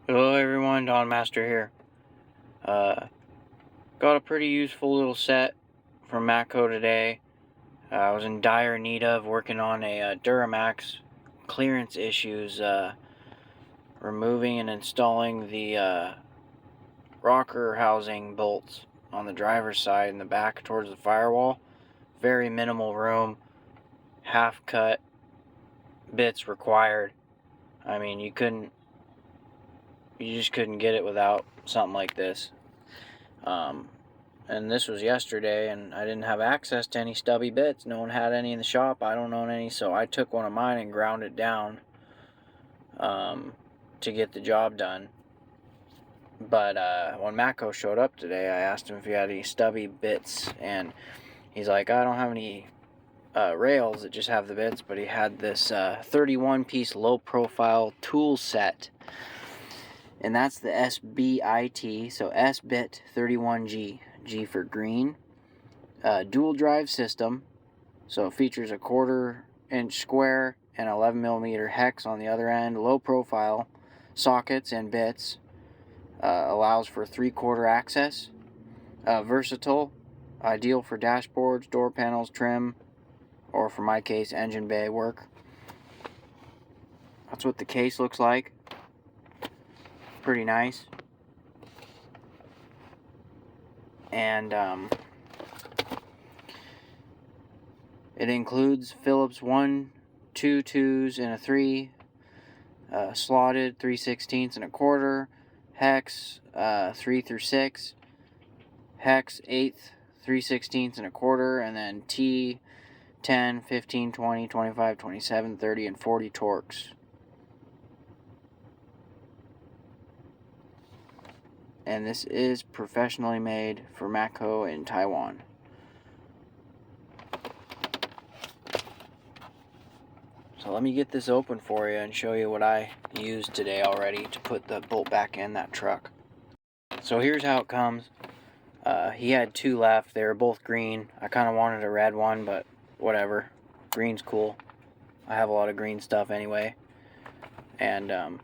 Hello everyone, Don Master here. Got a pretty useful little set from Matco today. I was in dire need of working on a Duramax clearance issues, removing and installing the rocker housing bolts on the driver's side in the back towards the firewall. Very minimal room, half cut bits required. I mean, you just couldn't get it without something like this. And this was yesterday, and I didn't have access to any stubby bits. No one had any in the shop. I don't own any, so I took one of mine and ground it down to get the job done. But when Matco showed up today, I asked him if he had any stubby bits, and he's like, I don't have any rails that just have the bits, but he had this 31-piece low-profile tool set. And that's the SBIT, so S-bit 31G, G for green. Dual drive system, so it features a 1/4-inch square and 11mm hex on the other end. Low profile sockets and bits. Allows for 3/4 access. Versatile, ideal for dashboards, door panels, trim, or for my case, engine bay work. That's what the case looks like. Pretty nice. And it includes Phillips 1, 2 2s, and a 3, slotted 3/16 and a 1/4, hex 3 through 6, hex 8th 3/16 and a 1/4, and then T 10, 15, 20, 25, 27, 30, and 40 torques. And this is professionally made for Matco in Taiwan. So let me get this open for you and show you what I used today already to put the bolt back in that truck. So here's how it comes. He had 2 left. They were both green. I kind of wanted a red one, but whatever. Green's cool. I have a lot of green stuff anyway. And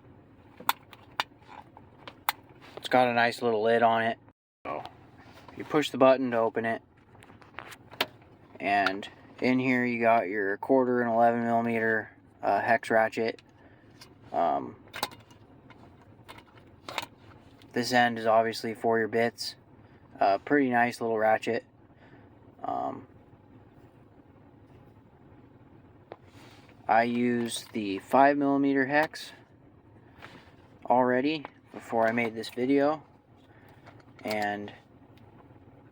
it's got a nice little lid on it. So you push the button to open it. And in here you got your 1/4 and 11mm hex ratchet. This end is obviously for your bits. Pretty nice little ratchet. I used the 5mm hex already before I made this video, and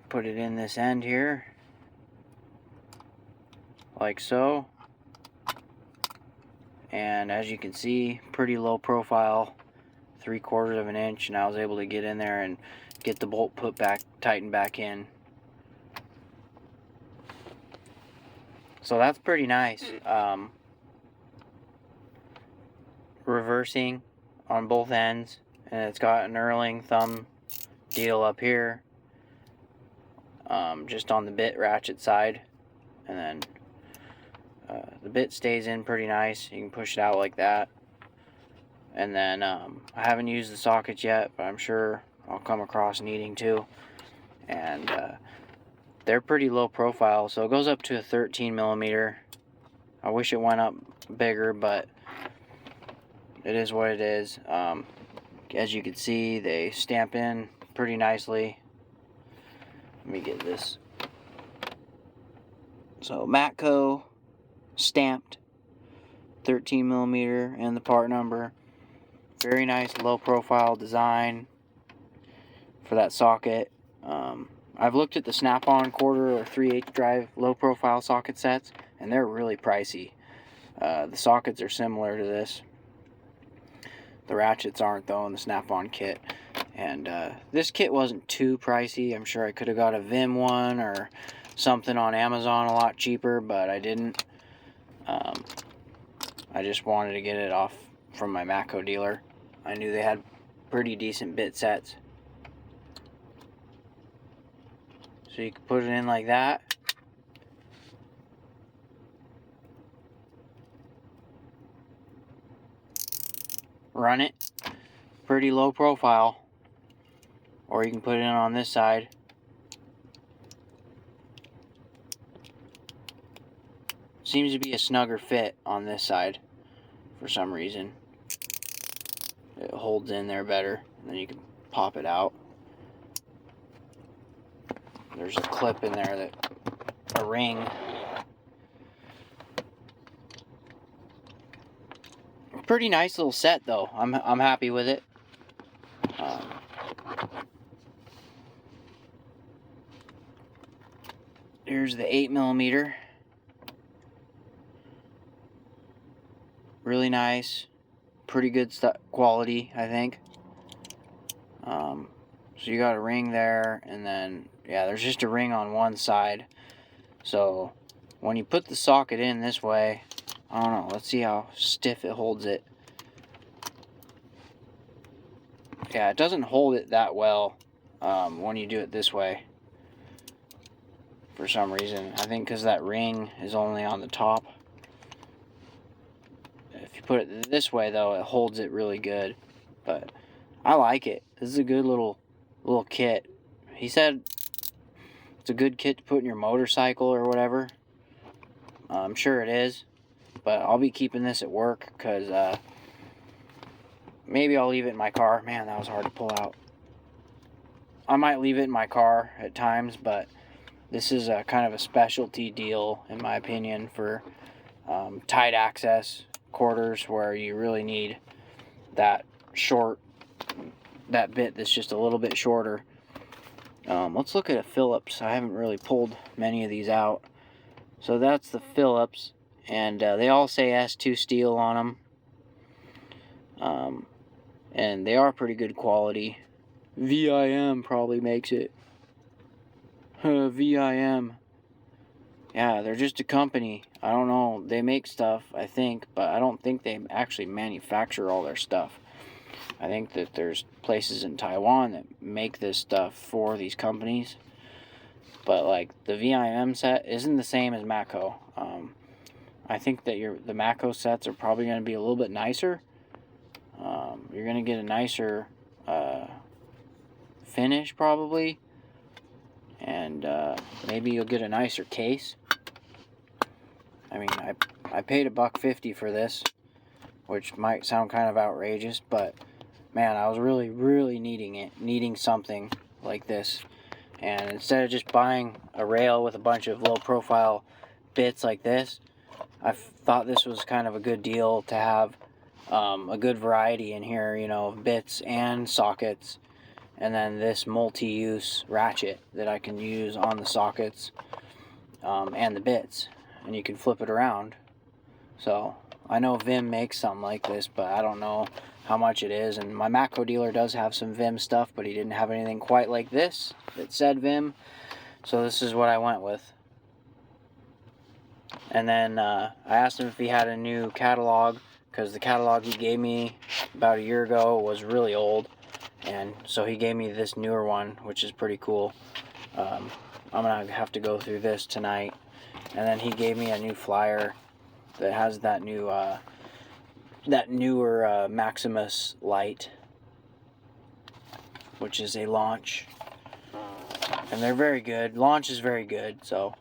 put it in this end here, like so. And as you can see, pretty low profile, 3/4 of an inch, and I was able to get in there and get the bolt put back, tightened back in. So that's pretty nice. Reversing on both ends, and it's got an knurling thumb deal up here, just on the bit ratchet side, and then the bit stays in pretty nice. You can push it out like that. And then I haven't used the sockets yet, but I'm sure I'll come across needing to. And they're pretty low profile, so it goes up to a 13mm. I wish it went up bigger, but it is what it is. As you can see, they stamp in pretty nicely. Let me get this. So Matco stamped 13mm and the part number. Very nice low profile design for that socket. I've looked at the snap-on 1/4 or 3/8 drive low profile socket sets, and they're really pricey. The sockets are similar to this. The ratchets aren't though in the snap-on kit. And this kit wasn't too pricey. I'm sure I could have got a Vim one or something on Amazon a lot cheaper, but I didn't. I just wanted to get it off from my Matco dealer. I knew they had pretty decent bit sets. So you can put it in like that. Run it. pretty low profile. Or you can put it in on this side. Seems to be a snugger fit on this side for some reason. It holds in there better, and then you can pop it out. There's a clip in there, a ring. Pretty nice little set though. I'm happy with it. Here's the 8mm. Really nice, pretty good quality, I think. So you got a ring there, and then yeah, there's just a ring on one side. So when you put the socket in this way, I don't know, let's see how stiff it holds it. Yeah, it doesn't hold it that well when you do it this way. For some reason, I think because that ring is only on the top. If you put it this way though, it holds it really good. But I like it. This is a good little kit. He said it's a good kit to put in your motorcycle or whatever. I'm sure it is, but I'll be keeping this at work because maybe I'll leave it in my car. Man, that was hard to pull out. I might leave it in my car at times, but this is a kind of a specialty deal in my opinion for tight access quarters where you really need that bit that's just a little bit shorter. Let's look at a Phillips. I haven't really pulled many of these out. So that's the Phillips, and they all say S2 steel on them. And they are pretty good quality. VIM probably makes it. VIM. Yeah, they're just a company. I don't know. They make stuff, I think, but I don't think they actually manufacture all their stuff. I think that there's places in Taiwan that make this stuff for these companies. But like the VIM set isn't the same as Matco. I think that the Matco sets are probably going to be a little bit nicer. You're going to get a nicer finish probably. And maybe you'll get a nicer case. I mean, I paid $1.50 for this, which might sound kind of outrageous, but man, I was really needing something like this. And instead of just buying a rail with a bunch of low profile bits like this, I thought this was kind of a good deal to have a good variety in here, you know, bits and sockets. And then this multi-use ratchet that I can use on the sockets and the bits. And you can flip it around. So I know Vim makes something like this, but I don't know how much it is. And my Matco dealer does have some Vim stuff, but he didn't have anything quite like this that said Vim. So this is what I went with. And then I asked him if he had a new catalog, because the catalog he gave me about a year ago was really old. And so he gave me this newer one, which is pretty cool. I'm going to have to go through this tonight. And then he gave me a new flyer that has that new, that newer Maximus light, which is a launch. And they're very good. Launch is very good, so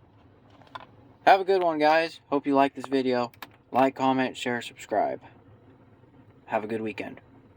have a good one, guys. Hope you like this video. Like, comment, share, subscribe. Have a good weekend.